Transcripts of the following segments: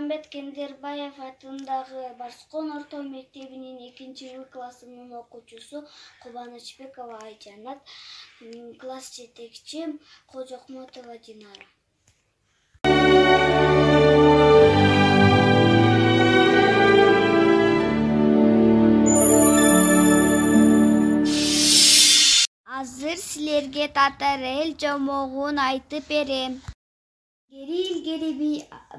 Мухаммед Кендербаев атындагы Барскон орто мектебинин 2 классынын окуучусу Кубанычбекова Айжанат, класс жетекчи Кожокмотова Динара. Азыр силерге татар эл жомогун айтып берем. Илгери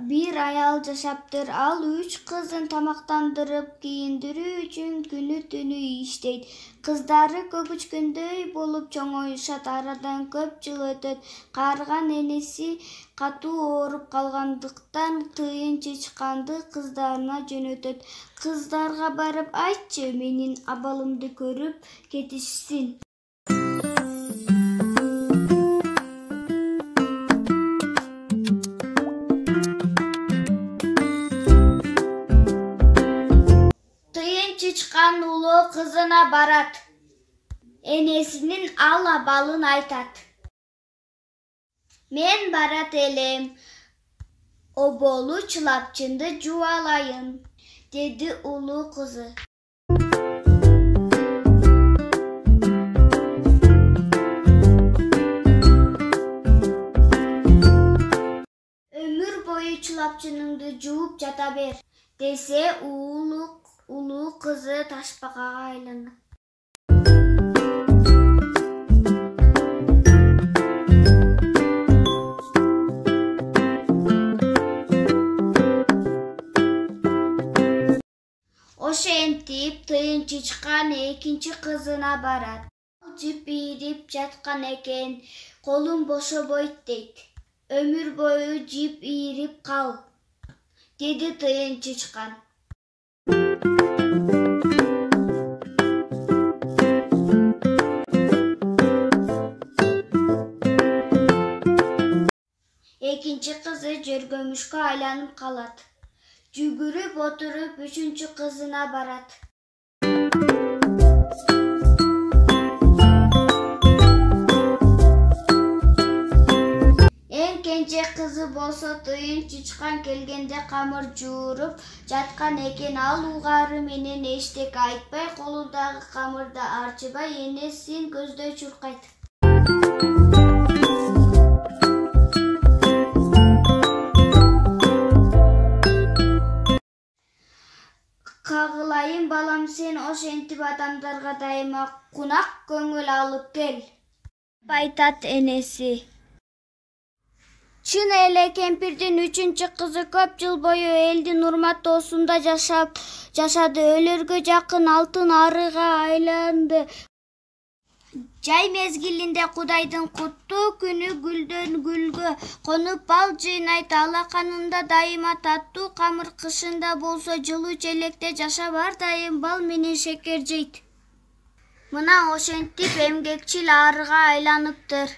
бир аял жашаптыр. Ал 3 кызын тамактандырып, кийиндирүү үчүн күнү-түнү иштейт. Кыздары көгүчкөндөй болуп чоңоюшат. Арадан көп жыл өтөт. Каарыган энеси катуу ооруп калгандыктан тыйын чычканды кыздарына жөнөтөт. Кыздарга барып айтчы, менин абалымды көрүп кетишсин. Чычкан улуу кызына барат. Энесинин ал абалын айтат. Мен барат элем. Оболу чылапчынды жубалайын, деди улуу кызы. Өмүр бою чылапчыныңды жууп жата бер, десе улуу кызы ташбакага айланат. Ошентип тыйын чычкан экинчи кызына барат. Жип ийрип жаткан экен, колум бошобойт дейт. Өмүр бою жип ийрип кал, деди тыйын чычкан. Экинчи кызы жөргөмүшкө айланып калат. Жүгүрүп отуруп 3-чү кызына барат. Эң кенже кызы болсо тыйын чычкан келгенде камыр жууруп жаткан экен. Ал угары менен эчтеке айтпай, колундагы камырды арчыбай энесин көздөй чуркайт. Кагылайын балам, сен ошентип адамдарга дайыма кунак көңүл алып кел, айтат энеси. Чын эле кемпирдин 3-чү кызы көп жыл бою элдин урматтоосунда жашады. Өлөргө жакын алтын арыга айланды. Жай мезгилинде Кудайдын куттуу күнү гүлдөн гүлгө конуп бал жыйнайт. Алаканында дайыма таттуу камыр, кышында болсо жылуу челекте жашап ар дайым бал менен шекер жейт. Мына ошентип эмгекчил арыга айланыптыр.